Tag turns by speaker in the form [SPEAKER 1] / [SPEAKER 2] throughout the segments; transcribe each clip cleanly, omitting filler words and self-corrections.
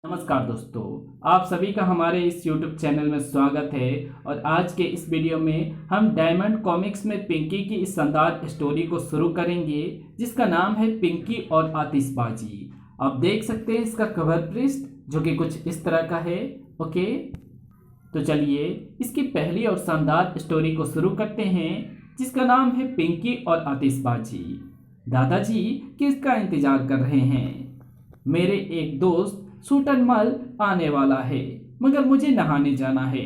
[SPEAKER 1] नमस्कार दोस्तों, आप सभी का हमारे इस YouTube चैनल में स्वागत है। और आज के इस वीडियो में हम डायमंड कॉमिक्स में पिंकी की इस शानदार स्टोरी को शुरू करेंगे जिसका नाम है पिंकी और आतिशबाजी। आप देख सकते हैं इसका कवर पृष्ठ जो कि कुछ इस तरह का है। ओके, तो चलिए इसकी पहली और शानदार स्टोरी को शुरू करते हैं जिसका नाम है पिंकी और आतिशबाजी। दादाजी किसका इंतजार कर रहे हैं? मेरे एक दोस्त सूटनमल आने वाला है मगर मुझे नहाने जाना है।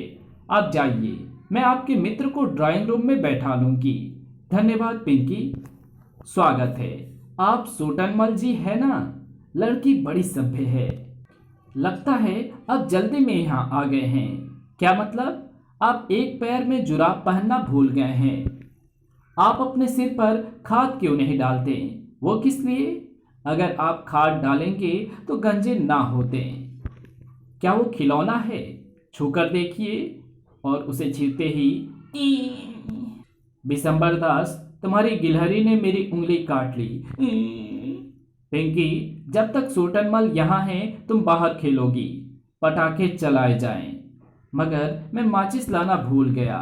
[SPEAKER 1] आप जाइए, मैं आपके मित्र को ड्राइंग रूम में बैठा लूंगी। धन्यवाद पिंकी। स्वागत है। आप सूटनमल जी है ना? लड़की बड़ी सभ्य है। लगता है अब जल्दी में यहाँ आ गए हैं। क्या मतलब? आप एक पैर में जुराब पहनना भूल गए हैं। आप अपने सिर पर खाद क्यों नहीं डालते? वो किस लिए? अगर आप खाद डालेंगे तो गंजे ना होते। क्या वो खिलौना है? छूकर देखिए। और उसे छीनते ही बिशंबर दास, तुम्हारी गिलहरी ने मेरी उंगली काट ली। पिंकी, जब तक सूटनमल यहाँ है तुम बाहर खेलोगी। पटाखे चलाए जाएं। मगर मैं माचिस लाना भूल गया।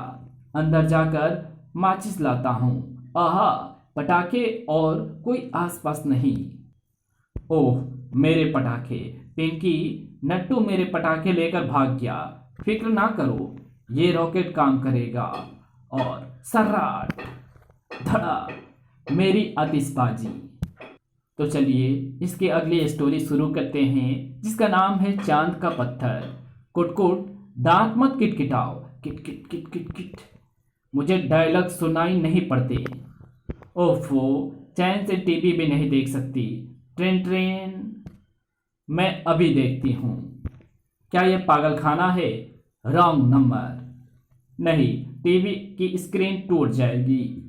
[SPEAKER 1] अंदर जाकर माचिस लाता हूँ। आहा, पटाखे और कोई आसपास नहीं। ओह, मेरे पटाखे। पिंकी, नट्टू मेरे पटाखे लेकर भाग गया। फिक्र ना करो, ये रॉकेट काम करेगा। और सर्राट धड़ा मेरी आतिशबाजी। तो चलिए इसकी अगली स्टोरी शुरू करते हैं जिसका नाम है चांद का पत्थर। कुटकुट, दांत मत किटकिटाओ। किट किट किट किट किट। मुझे डायलॉग सुनाई नहीं पड़ते। ओफो, चैन से टीवी भी नहीं देख सकती। ट्रेन ट्रेन, मैं अभी देखती हूँ। क्या यह पागल खाना है? Wrong number. नहीं, टीवी की स्क्रीन टूट जाएगी।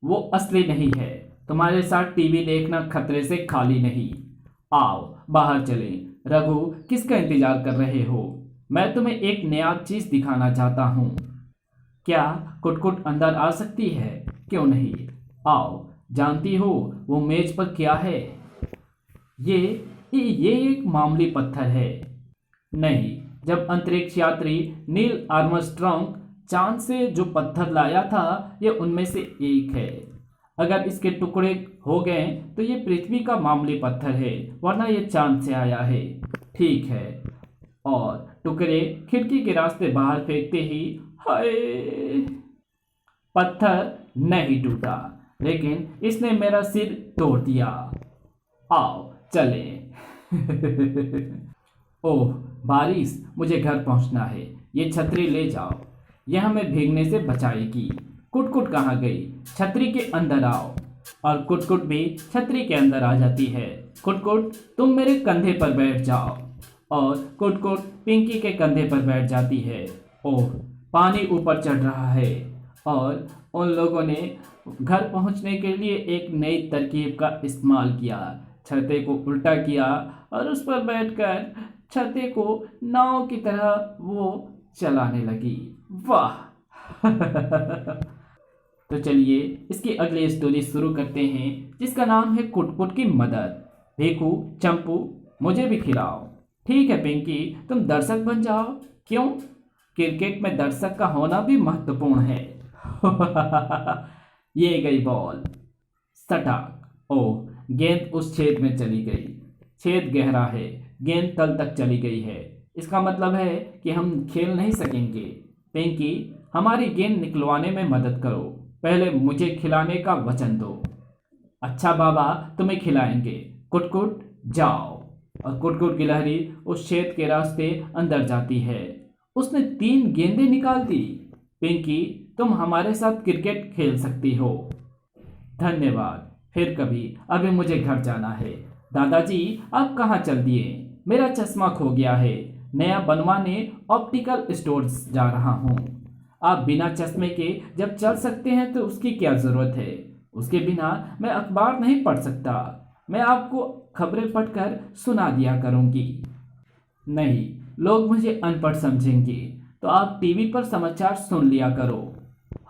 [SPEAKER 1] वो असली नहीं है। तुम्हारे साथ टीवी देखना खतरे से खाली नहीं। आओ बाहर चलें। रघु, किसका इंतजार कर रहे हो? मैं तुम्हें एक नया चीज दिखाना चाहता हूँ। क्या कुटकुट अंदर आ सकती है? क्यों नहीं, आओ। जानती हो वो मेज पर क्या है? ये ये एक मामूली पत्थर है। नहीं, जब अंतरिक्ष यात्री नील आर्मस्ट्रॉन्ग चांद से जो पत्थर लाया था ये उनमें से एक है। अगर इसके टुकड़े हो गए तो ये पृथ्वी का मामूली पत्थर है, वरना ये चांद से आया है। ठीक है। और टुकड़े खिड़की के रास्ते बाहर फेंकते ही हाय, पत्थर नहीं टूटा, लेकिन इसने मेरा सिर तोड़ दिया। आओ चले। ओह बारिश, मुझे घर पहुंचना है। ये छतरी ले जाओ, यह हमें भीगने से बचाएगी। कुटकुट कहाँ गई? छतरी के अंदर आओ। और कुटकुट भी छतरी के अंदर आ जाती है। कुटकुट, तुम मेरे कंधे पर बैठ जाओ। और कुटकुट पिंकी के कंधे पर बैठ जाती है। ओह, पानी ऊपर चढ़ रहा है। और उन लोगों ने घर पहुंचने के लिए एक नई तरकीब का इस्तेमाल किया। छते को उल्टा किया और उस पर बैठकर छते को नाव की तरह वो चलाने लगी। वाह। तो चलिए इसकी अगली स्टोरी शुरू करते हैं जिसका नाम है कुटकुट की मदद। भेकू, चंपू, मुझे भी खिलाओ। ठीक है पिंकी, तुम दर्शक बन जाओ। क्यों? क्रिकेट में दर्शक का होना भी महत्वपूर्ण है। ये गई बॉल। सटाक। ओह, गेंद उस छेद में चली गई। छेद गहरा है, गेंद तल तक चली गई है। इसका मतलब है कि हम खेल नहीं सकेंगे। पिंकी, हमारी गेंद निकलवाने में मदद करो। पहले मुझे खिलाने का वचन दो। अच्छा बाबा, तुम्हें खिलाएंगे। कुटकुट जाओ। और कुटकुट गिलहरी उस छेद के रास्ते अंदर जाती है। उसने 3 गेंदें निकाल दी। पिंकी, तुम हमारे साथ क्रिकेट खेल सकती हो। धन्यवाद, फिर कभी। अभी मुझे घर जाना है। दादाजी, आप कहाँ चल दिए? मेरा चश्मा खो गया है, नया बनवाने ऑप्टिकल स्टोर्स जा रहा हूँ। आप बिना चश्मे के जब चल सकते हैं तो उसकी क्या ज़रूरत है? उसके बिना मैं अखबार नहीं पढ़ सकता। मैं आपको खबरें पढ़कर सुना दिया करूँगी। नहीं, लोग मुझे अनपढ़ समझेंगे, तो आप टीवी पर समाचार सुन लिया करो।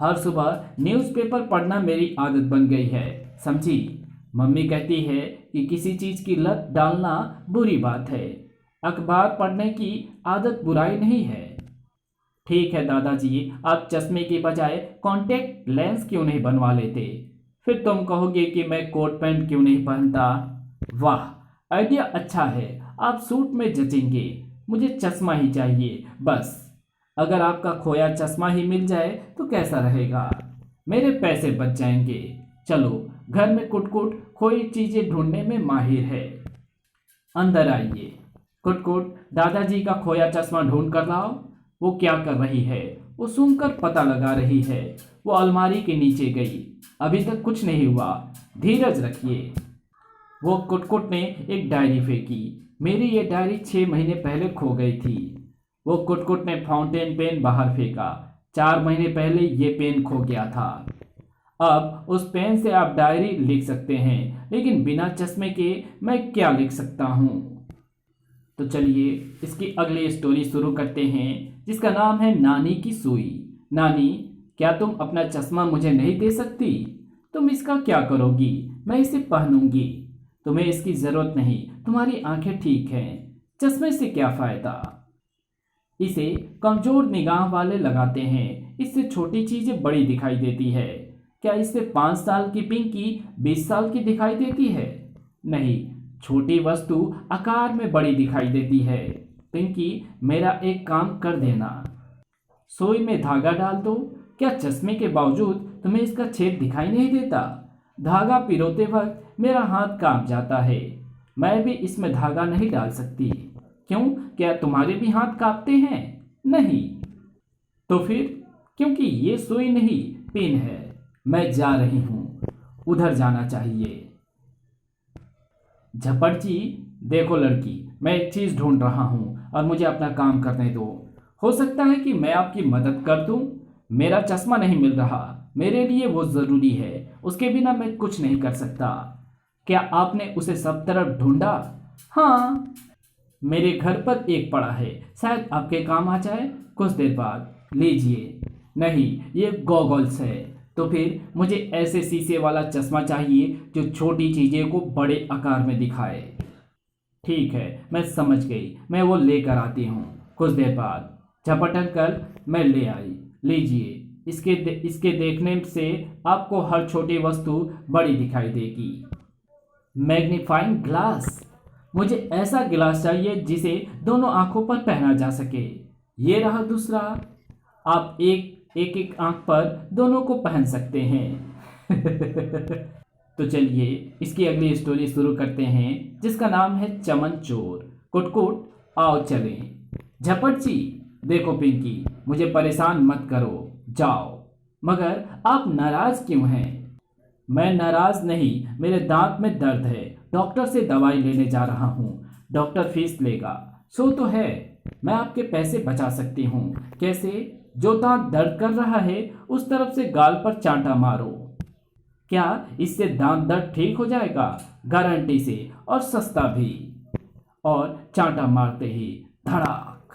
[SPEAKER 1] हर सुबह न्यूज़पेपर पढ़ना मेरी आदत बन गई है, समझी? मम्मी कहती है कि किसी चीज़ की लत डालना बुरी बात है। अखबार पढ़ने की आदत बुराई नहीं है। ठीक है दादाजी, आप चश्मे के बजाय कॉन्टैक्ट लेंस क्यों नहीं बनवा लेते? फिर तुम कहोगे कि मैं कोट पैंट क्यों नहीं पहनता। वाह, आइडिया अच्छा है। आप सूट में जचेंगे। मुझे चश्मा ही चाहिए बस। अगर आपका खोया चश्मा ही मिल जाए तो कैसा रहेगा? मेरे पैसे बच जाएंगे। चलो, घर में कुटकुट खोई चीजें ढूंढने में माहिर है। अंदर आइए। कुटकुट दादाजी का खोया चश्मा ढूंढ कर लाओ। वो क्या कर रही है? वो सूंघकर पता लगा रही है। वो अलमारी के नीचे गई। अभी तक कुछ नहीं हुआ, धीरज रखिए। वो कुटकुट ने एक डायरी फेंकी। मेरी ये डायरी 6 महीने पहले खो गई थी। वो कुटकुट ने फाउंटेन पेन बाहर फेंका। 4 महीने पहले ये पेन खो गया था। अब उस पेन से आप डायरी लिख सकते हैं, लेकिन बिना चश्मे के मैं क्या लिख सकता हूँ? तो चलिए इसकी अगली स्टोरी शुरू करते हैं, जिसका नाम है नानी की सुई। नानी, क्या तुम अपना चश्मा मुझे नहीं दे सकती? तुम इसका क्या करोगी? मैं इसे पहनूंगी। तुम्हें इसकी जरूरत नहीं, तुम्हारी आंखें ठीक हैं। चश्मे से क्या फायदा? इसे कमजोर निगाह वाले लगाते हैं। इससे छोटी चीजें बड़ी दिखाई देती है। क्या इससे 5 साल की पिंकी 20 साल की दिखाई देती है? नहीं, छोटी वस्तु आकार में बड़ी दिखाई देती है। पिंकी, मेरा एक काम कर देना। सुई में धागा डाल दो। क्या चश्मे के बावजूद तुम्हें इसका छेद दिखाई नहीं देता? धागा पिरोते वक्त मेरा हाथ कांप जाता है। मैं भी इसमें धागा नहीं डाल सकती। क्यों, क्या तुम्हारे भी हाथ कांपते हैं? नहीं। तो फिर? क्योंकि ये सुई नहीं, पिन है। मैं जा रही हूं, उधर जाना चाहिए। झपट जी, देखो लड़की, मैं एक चीज ढूंढ रहा हूं और मुझे अपना काम करने दो। हो सकता है कि मैं आपकी मदद कर दूं। मेरा चश्मा नहीं मिल रहा, मेरे लिए वो जरूरी है। उसके बिना मैं कुछ नहीं कर सकता। क्या आपने उसे सब तरफ ढूंढा? हाँ, मेरे घर पर एक पड़ा है, शायद आपके काम आ जाए कुछ देर बाद। लीजिए। नहीं, ये गॉगल्स है। तो फिर मुझे ऐसे शीशे वाला चश्मा चाहिए जो छोटी चीजें को बड़े आकार में दिखाए। ठीक है, मैं समझ गई। मैं वो लेकर आती हूँ कुछ देर बाद। झपट अंकल, मैं ले आई। लीजिए। इसके देखने से आपको हर छोटी वस्तु बड़ी दिखाई देगी। Magnifying glass. मुझे ऐसा गिलास चाहिए जिसे दोनों आंखों पर पहना जा सके। ये रहा दूसरा। आप एक एक एक आंख पर दोनों को पहन सकते हैं। तो चलिए इसकी अगली स्टोरी शुरू करते हैं, जिसका नाम है चमन चोर। कुटकुट, आओ चलें। झपट जी, देखो पिंकी, मुझे परेशान मत करो, जाओ। मगर आप नाराज क्यों हैं? मैं नाराज नहीं, मेरे दांत में दर्द है। डॉक्टर से दवाई लेने जा रहा हूँ। डॉक्टर फीस लेगा। सो तो है, मैं आपके पैसे बचा सकती हूँ। कैसे? जो दांत दर्द कर रहा है उस तरफ से गाल पर चांटा मारो। क्या इससे दांत दर्द ठीक हो जाएगा? गारंटी से, और सस्ता भी। और चांटा मारते ही धड़ाक,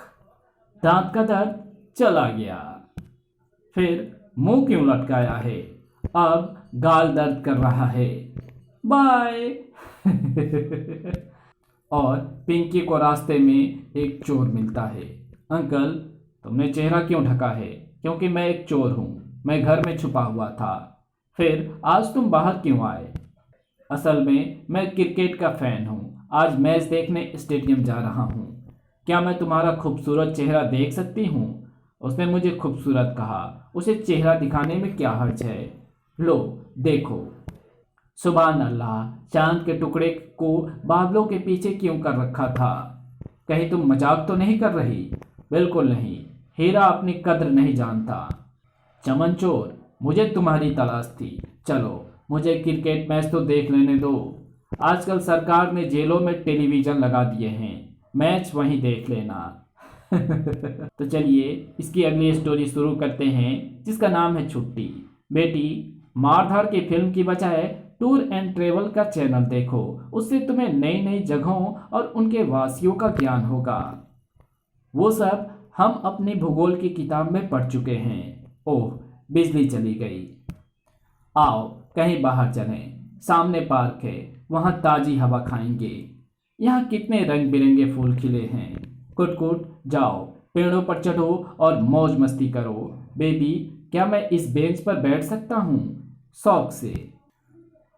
[SPEAKER 1] दांत का दर्द चला गया। फिर मुंह क्यों लटकाया है? अब गाल दर्द कर रहा है। बाय। और पिंकी को रास्ते में एक चोर मिलता है। अंकल, तुमने चेहरा क्यों ढका है? क्योंकि मैं एक चोर हूँ, मैं घर में छुपा हुआ था। फिर आज तुम बाहर क्यों आए? असल में मैं क्रिकेट का फैन हूँ, आज मैच देखने स्टेडियम जा रहा हूँ। क्या मैं तुम्हारा खूबसूरत चेहरा देख सकती हूँ? उसने मुझे खूबसूरत कहा, उसे चेहरा दिखाने में क्या हर्ज है? लो देखो। सुभान अल्लाह, चांद के टुकड़े को बादलों के पीछे क्यों कर रखा था? कहीं तुम मजाक तो नहीं कर रही? बिल्कुल नहीं, हीरा अपनी कद्र नहीं जानता। चमन चोर, मुझे तुम्हारी तलाश थी। चलो मुझे क्रिकेट मैच तो देख लेने दो। आजकल सरकार ने जेलों में टेलीविजन लगा दिए हैं, मैच वहीं देख लेना। तो चलिए इसकी अगली स्टोरी शुरू करते हैं, जिसका नाम है छुट्टी। बेटी, मारधार की फिल्म की बजाय टूर एंड ट्रेवल का चैनल देखो। उससे तुम्हें नई नई जगहों और उनके वासियों का ज्ञान होगा। वो सब हम अपनी भूगोल की किताब में पढ़ चुके हैं। ओह, बिजली चली गई। आओ कहीं बाहर चलें, सामने पार्क है, वहां ताजी हवा खाएंगे। यहाँ कितने रंग बिरंगे फूल खिले हैं। कुट कुट जाओ, पेड़ों पर चढ़ो और मौज मस्ती करो। बेबी, क्या मैं इस बेंच पर बैठ सकता हूँ? शौक से।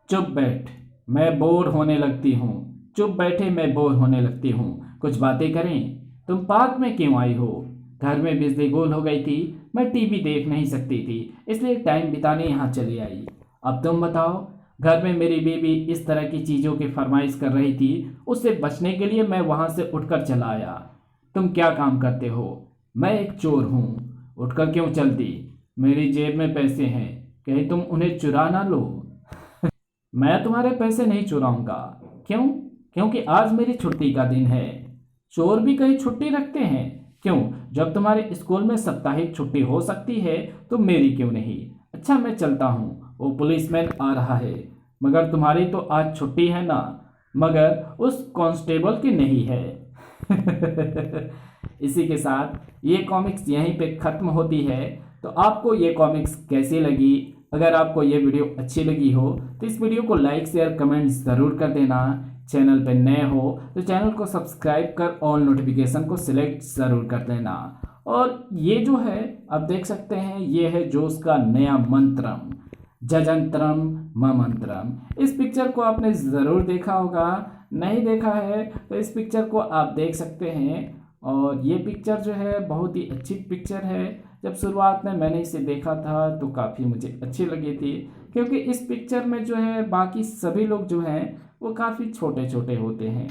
[SPEAKER 1] चुप बैठ, मैं बोर होने लगती हूँ। चुप बैठे, मैं बोर होने लगती हूँ। कुछ बातें करें। तुम पार्क में क्यों आई हो? घर में बिजली गुल हो गई थी, मैं टीवी देख नहीं सकती थी, इसलिए टाइम बिताने यहाँ चली आई। अब तुम बताओ। घर में मेरी बेबी इस तरह की चीज़ों की फरमाइश कर रही थी, उससे बचने के लिए मैं वहाँ से उठकर चला आया। तुम क्या काम करते हो? मैं एक चोर हूँ। उठकर क्यों चल दी? मेरी जेब में पैसे हैं, कहीं तुम उन्हें चुरा ना लो। मैं तुम्हारे पैसे नहीं चुराऊंगा। क्यों? क्योंकि आज मेरी छुट्टी का दिन है। चोर भी कहीं छुट्टी रखते हैं? क्यों? जब तुम्हारे स्कूल में साप्ताहिक छुट्टी हो सकती है तो मेरी क्यों नहीं? अच्छा, मैं चलता हूँ, वो पुलिसमैन आ रहा है। मगर तुम्हारी तो आज छुट्टी है ना? मगर उस कांस्टेबल की नहीं है। इसी के साथ ये कॉमिक्स यहीं पे ख़त्म होती है। तो आपको ये कॉमिक्स कैसी लगी? अगर आपको ये वीडियो अच्छी लगी हो तो इस वीडियो को लाइक शेयर कमेंट ज़रूर कर देना। चैनल पे नए हो तो चैनल को सब्सक्राइब कर ऑल नोटिफिकेशन को सिलेक्ट ज़रूर कर देना। और ये जो है आप देख सकते हैं, ये है जोश का नया मंत्रम, जजंतरम ममंत्रम। इस पिक्चर को आपने ज़रूर देखा होगा, नहीं देखा है तो इस पिक्चर को आप देख सकते हैं। और ये पिक्चर जो है बहुत ही अच्छी पिक्चर है। जब शुरुआत में मैंने इसे देखा था तो काफ़ी मुझे अच्छी लगी थी, क्योंकि इस पिक्चर में जो है बाकी सभी लोग जो हैं वो काफ़ी छोटे छोटे होते हैं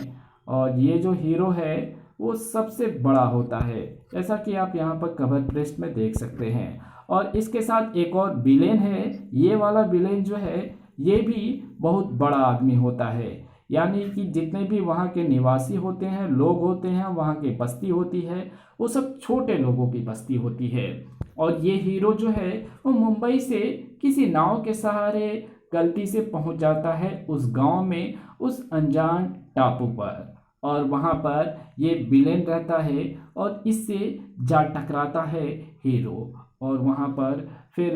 [SPEAKER 1] और ये जो हीरो है वो सबसे बड़ा होता है, जैसा कि आप यहाँ पर कवर पृष्ठ में देख सकते हैं। और इसके साथ एक और विलेन है। ये वाला विलेन जो है ये भी बहुत बड़ा आदमी होता है, यानी कि जितने भी वहाँ के निवासी होते हैं, लोग होते हैं, वहाँ की बस्ती होती है, वो सब छोटे लोगों की बस्ती होती है। और ये हीरो जो है वो मुंबई से किसी नाव के सहारे गलती से पहुंच जाता है उस गांव में, उस अनजान टापू पर। और वहां पर ये विलेन रहता है और इससे जा टकराता है हीरो। और वहां पर फिर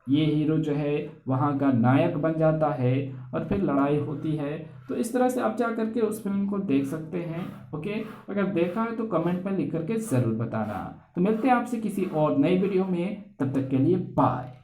[SPEAKER 1] ये हीरो जो है वहाँ का नायक बन जाता है और फिर लड़ाई होती है। तो इस तरह से आप जा करके उस फिल्म को देख सकते हैं। ओके, अगर देखा है तो कमेंट में लिख करके ज़रूर बताना। तो मिलते हैं आपसे किसी और नई वीडियो में, तब तक के लिए बाय।